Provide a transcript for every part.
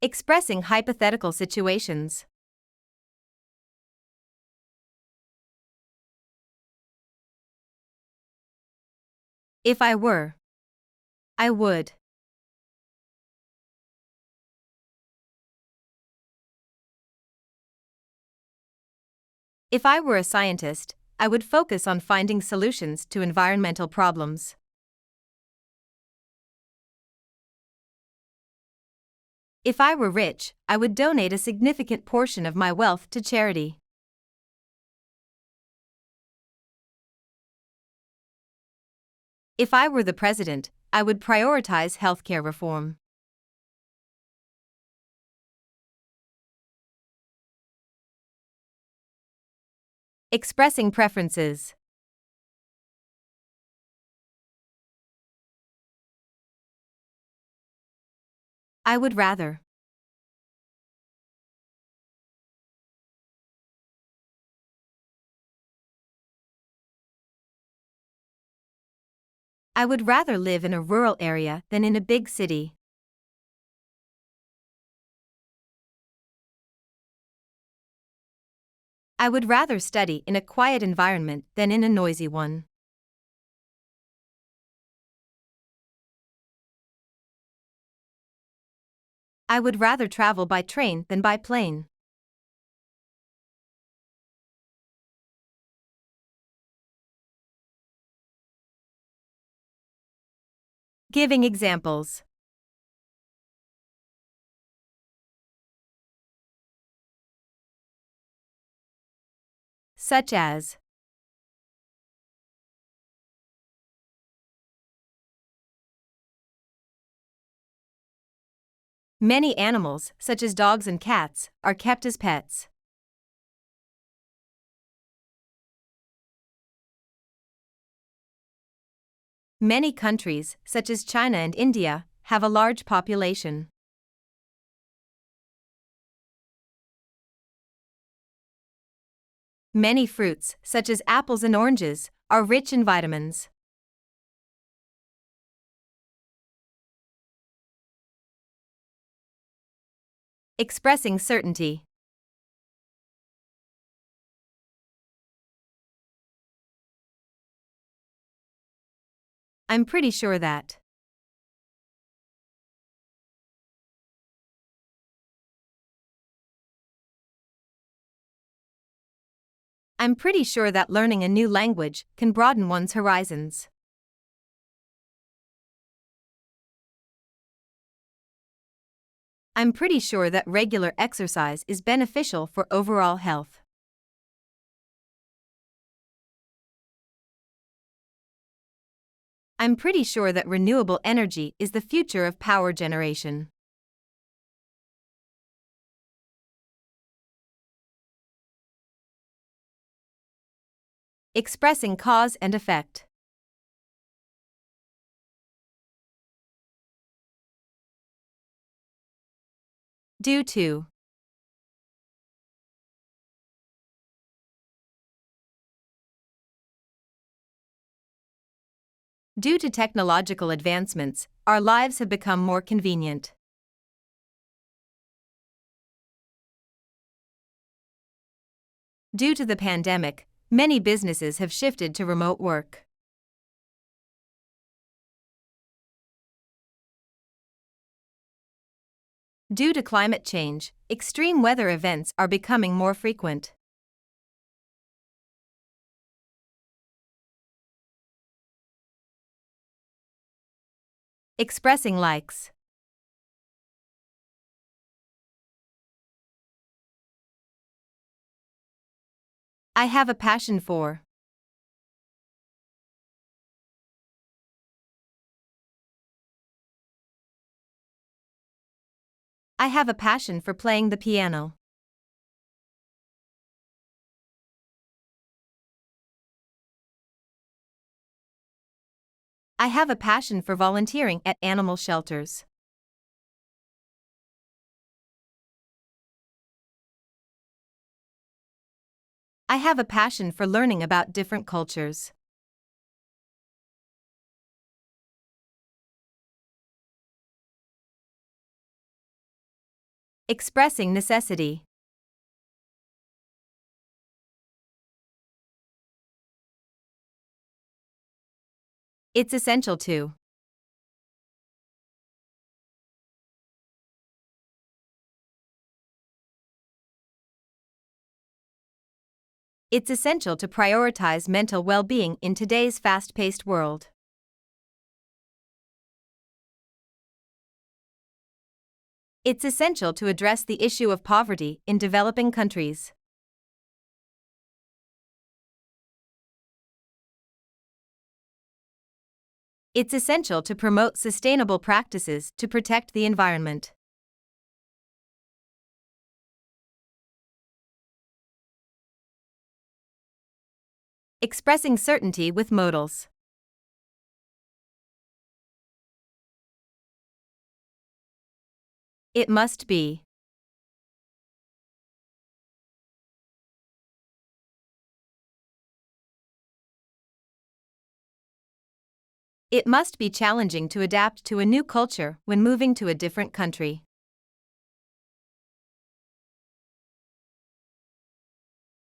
Expressing hypothetical situations. If I were. I would. If I were a scientist, I would focus on finding solutions to environmental problems. If I were rich, I would donate a significant portion of my wealth to charity. If I were the president, I would prioritize healthcare reform. Expressing preferences. I would rather. I would rather live in a rural area than in a big city. I would rather study in a quiet environment than in a noisy one. I would rather travel by train than by plane. Giving examples. Such as. Many animals, such as dogs and cats, are kept as pets. Many countries, such as China and India, have a large population. Many fruits, such as apples and oranges, are rich in vitamins. Expressing certainty. I'm pretty sure that. I'm pretty sure that learning a new language can broaden one's horizons. I'm pretty sure that regular exercise is beneficial for overall health. I'm pretty sure that renewable energy is the future of power generation. Expressing cause and effect. Due to. Due to technological advancements, our lives have become more convenient. Due to the pandemic, many businesses have shifted to remote work. Due to climate change, extreme weather events are becoming more frequent. Expressing likes. I have a passion for. I have a passion for playing the piano. I have a passion for volunteering at animal shelters. I have a passion for learning about different cultures. Expressing necessity. It's essential to. It's essential to prioritize mental well-being in today's fast-paced world. It's essential to address the issue of poverty in developing countries. It's essential to promote sustainable practices to protect the environment. Expressing certainty with modals. It must be. It must be challenging to adapt to a new culture when moving to a different country.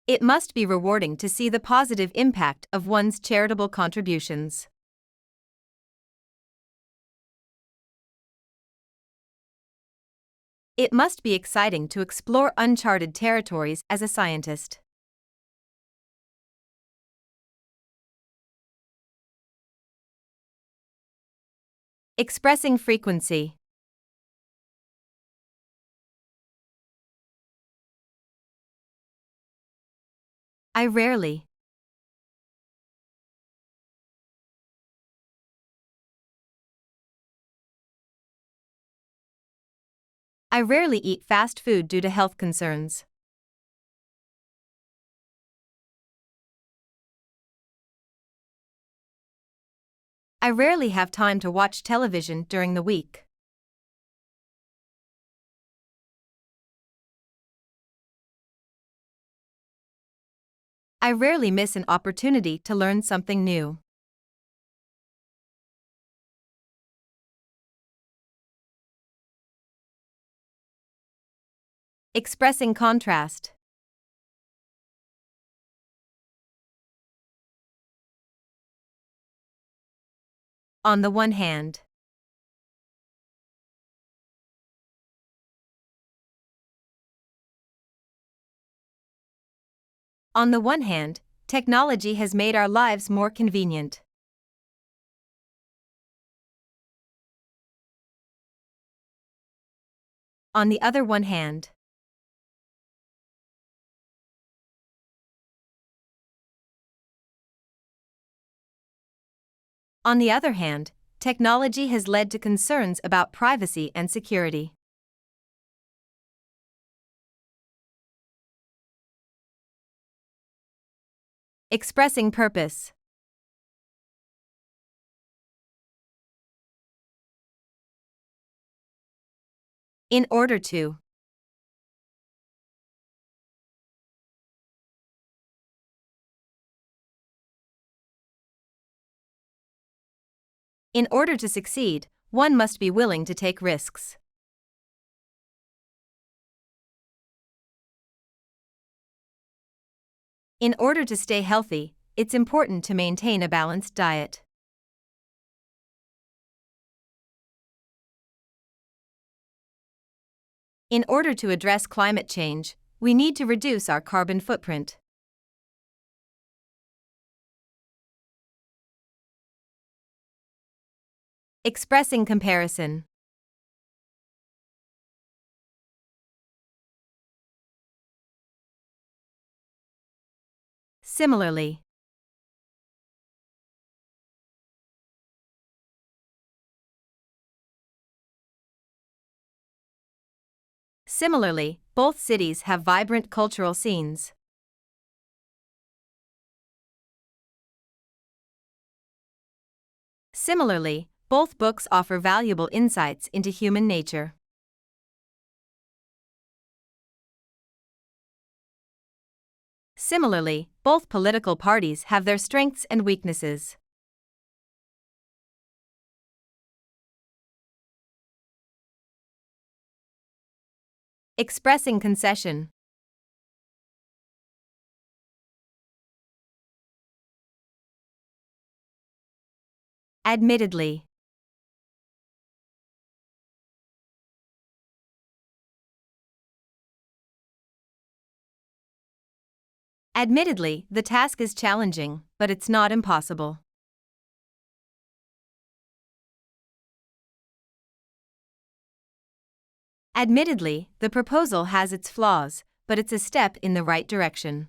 It must be rewarding to see the positive impact of one's charitable contributions. It must be exciting to explore uncharted territories as a scientist. Expressing frequency. I rarely. I rarely eat fast food due to health concerns. I rarely have time to watch television during the week. I rarely miss an opportunity to learn something new. Expressing contrast. On the one hand. On the one hand, technology has made our lives more convenient. On the other one hand. On the other hand, technology has led to concerns about privacy and security. Expressing purpose. In order to. In order to succeed, one must be willing to take risks. In order to stay healthy, it's important to maintain a balanced diet. In order to address climate change, we need to reduce our carbon footprint. Expressing comparison. Similarly. Similarly, both cities have vibrant cultural scenes. Similarly, both books offer valuable insights into human nature. Similarly, both political parties have their strengths and weaknesses. Expressing concession. Admittedly. Admittedly, the task is challenging, but it's not impossible. Admittedly, the proposal has its flaws, but it's a step in the right direction.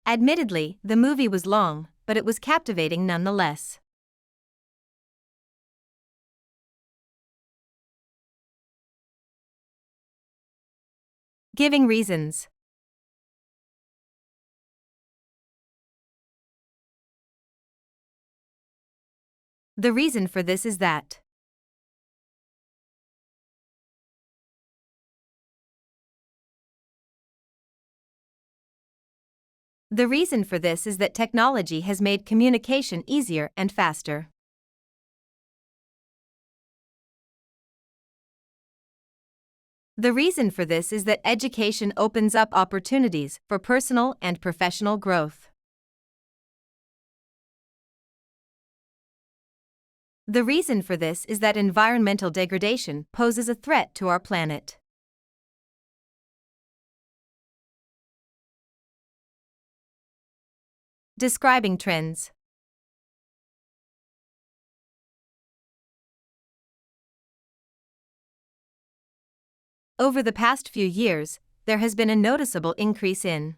Admittedly, the movie was long, but it was captivating nonetheless. Giving reasons. The reason for this is that. The reason for this is that technology has made communication easier and faster. The reason for this is that education opens up opportunities for personal and professional growth. The reason for this is that environmental degradation poses a threat to our planet. Describing trends. Over the past few years, there has been a noticeable increase in.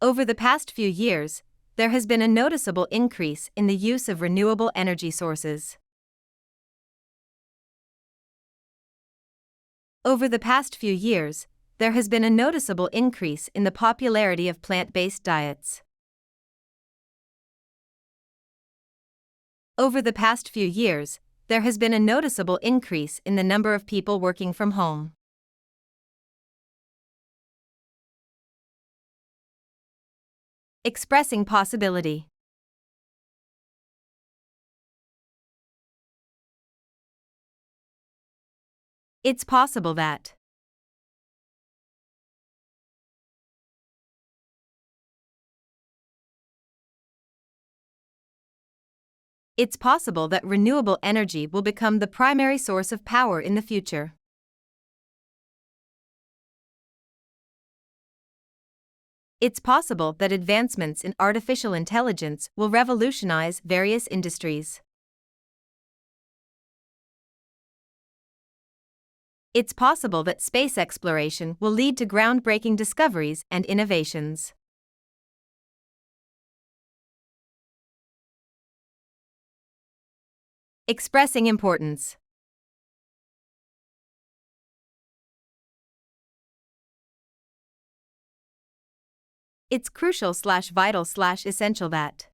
Over the past few years, there has been a noticeable increase in the use of renewable energy sources. Over the past few years, there has been a noticeable increase in the popularity of plant-based diets. Over the past few years, there has been a noticeable increase in the number of people working from home. Expressing possibility. It's possible that. It's possible that renewable energy will become the primary source of power in the future. It's possible that advancements in artificial intelligence will revolutionize various industries. It's possible that space exploration will lead to groundbreaking discoveries and innovations. Expressing importance. It's crucial/vital/essential that.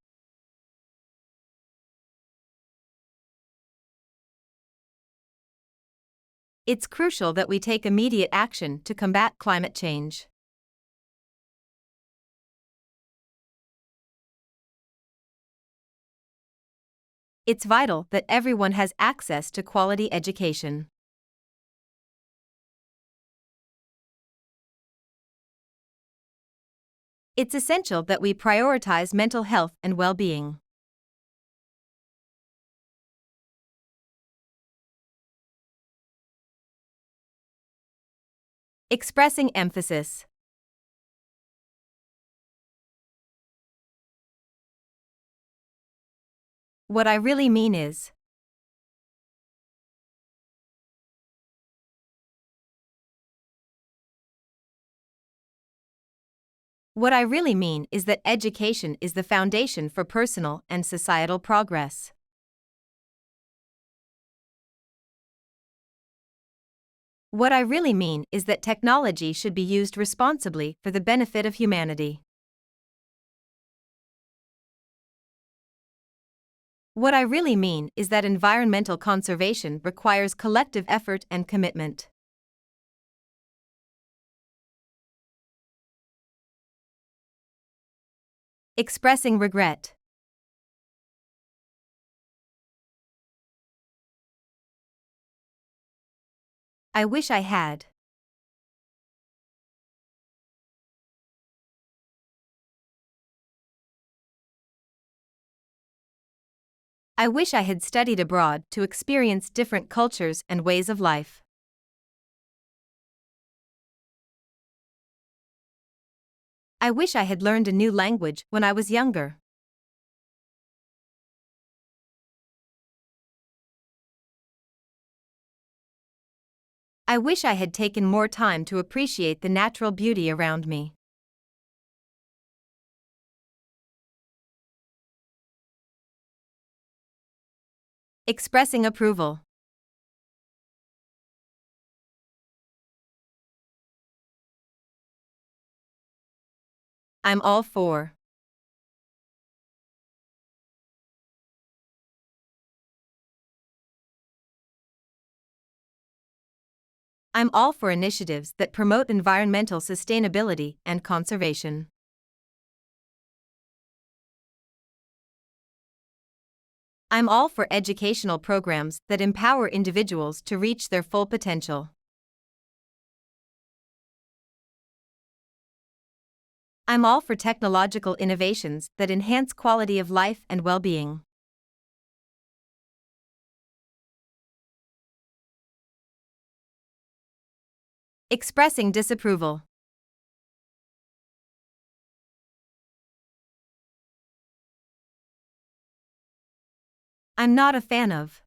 It's crucial that we take immediate action to combat climate change. It's vital that everyone has access to quality education. It's essential that we prioritize mental health and well-being. Expressing emphasis. What I really mean is. What I really mean is that education is the foundation for personal and societal progress. What I really mean is that technology should be used responsibly for the benefit of humanity. What I really mean is that environmental conservation requires collective effort and commitment. Expressing regret. I wish I had. I wish I had studied abroad to experience different cultures and ways of life. I wish I had learned a new language when I was younger. I wish I had taken more time to appreciate the natural beauty around me. Expressing approval. I'm all for. I'm all for initiatives that promote environmental sustainability and conservation. I'm all for educational programs that empower individuals to reach their full potential. I'm all for technological innovations that enhance quality of life and well-being. Expressing disapproval. I'm not a fan of.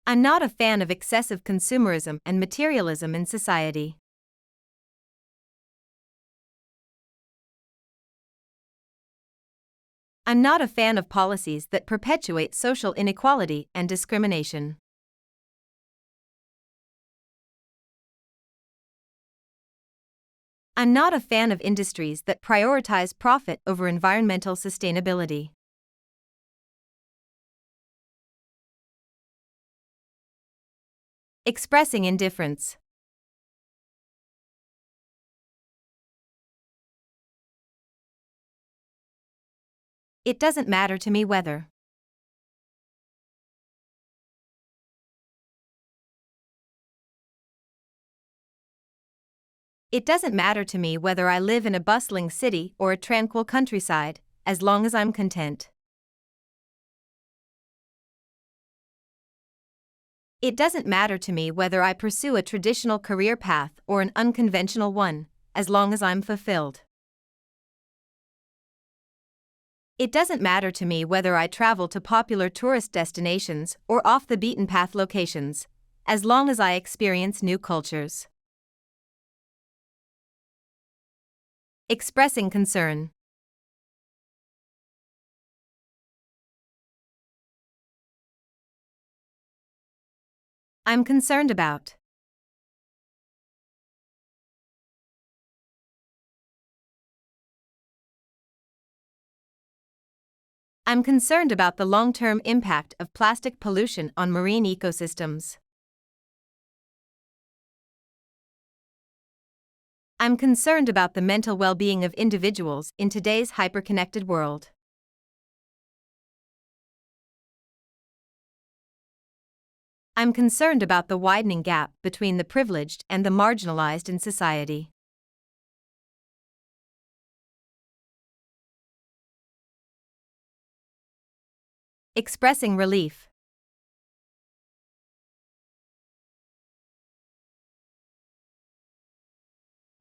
I'm not a fan of excessive consumerism and materialism in society. I'm not a fan of policies that perpetuate social inequality and discrimination. I'm not a fan of industries that prioritize profit over environmental sustainability. Expressing indifference. It doesn't matter to me whether. It doesn't matter to me whether I live in a bustling city or a tranquil countryside, as long as I'm content. It doesn't matter to me whether I pursue a traditional career path or an unconventional one, as long as I'm fulfilled. It doesn't matter to me whether I travel to popular tourist destinations or off-the-beaten-path locations, as long as I experience new cultures. Expressing concern. I'm concerned about. I'm concerned about the long-term impact of plastic pollution on marine ecosystems. I'm concerned about the mental well-being of individuals in today's hyper-connected world. I'm concerned about the widening gap between the privileged and the marginalized in society. Expressing relief.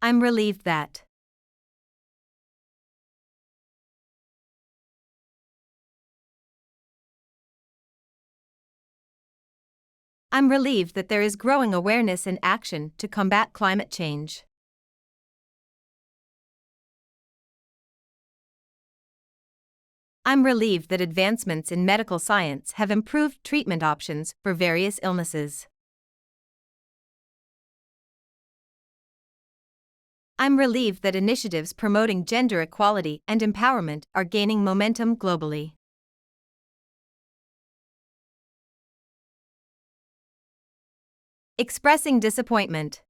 I'm relieved that. I'm relieved that there is growing awareness and action to combat climate change. I'm relieved that advancements in medical science have improved treatment options for various illnesses. I'm relieved that initiatives promoting gender equality and empowerment are gaining momentum globally. Expressing disappointment.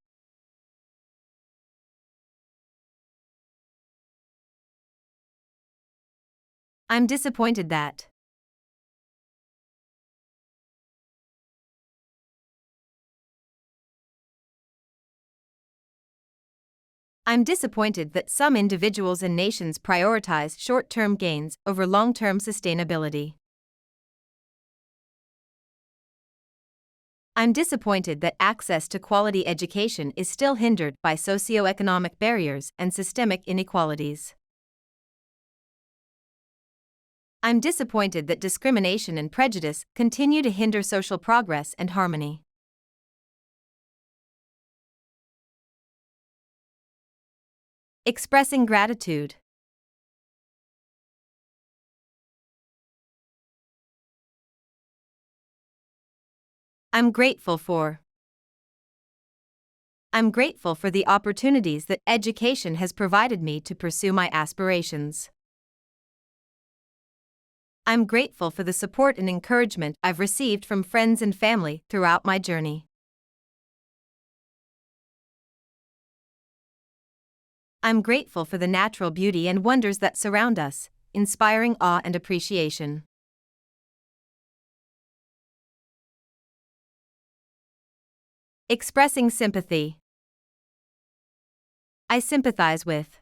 I'm disappointed that. I'm disappointed that some individuals and nations prioritize short-term gains over long-term sustainability. I'm disappointed that access to quality education is still hindered by socioeconomic barriers and systemic inequalities. I'm disappointed that discrimination and prejudice continue to hinder social progress and harmony. Expressing gratitude. I'm grateful for. I'm grateful for the opportunities that education has provided me to pursue my aspirations. I'm grateful for the support and encouragement I've received from friends and family throughout my journey. I'm grateful for the natural beauty and wonders that surround us, inspiring awe and appreciation. Expressing sympathy. I sympathize with.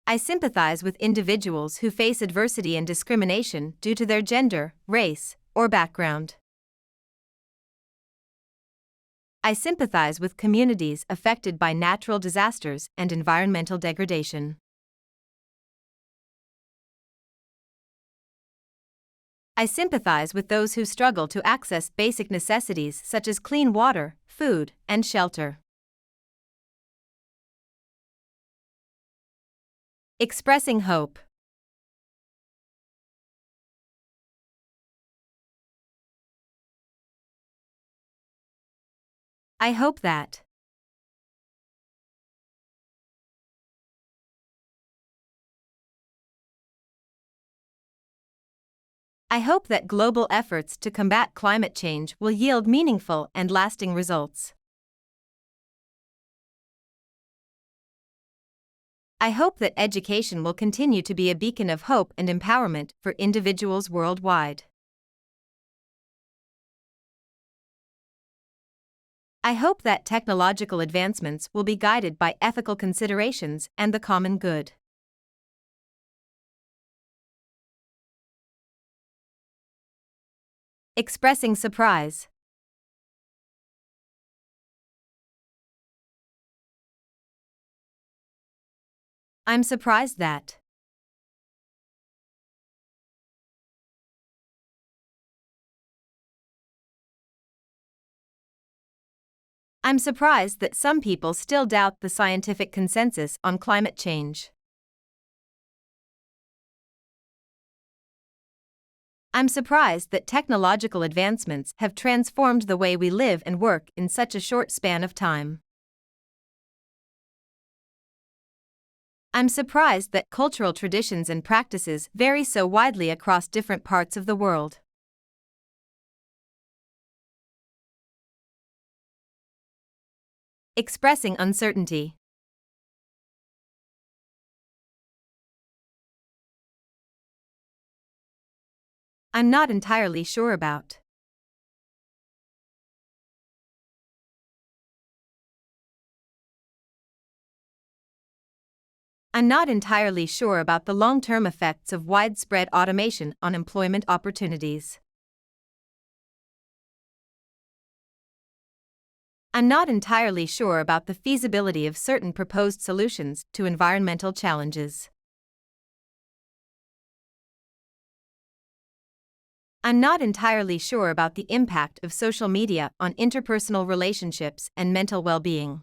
I sympathize with individuals who face adversity and discrimination due to their gender, race, or background. I sympathize with communities affected by natural disasters and environmental degradation. I sympathize with those who struggle to access basic necessities such as clean water, food, and shelter. Expressing hope. I hope that. I hope that global efforts to combat climate change will yield meaningful and lasting results. I hope that education will continue to be a beacon of hope and empowerment for individuals worldwide. I hope that technological advancements will be guided by ethical considerations and the common good. Expressing surprise. I'm surprised that. I'm surprised that some people still doubt the scientific consensus on climate change. I'm surprised that technological advancements have transformed the way we live and work in such a short span of time. I'm surprised that cultural traditions and practices vary so widely across different parts of the world. Expressing uncertainty. I'm not entirely sure about. I'm not entirely sure about the long-term effects of widespread automation on employment opportunities. I'm not entirely sure about the feasibility of certain proposed solutions to environmental challenges. I'm not entirely sure about the impact of social media on interpersonal relationships and mental well-being.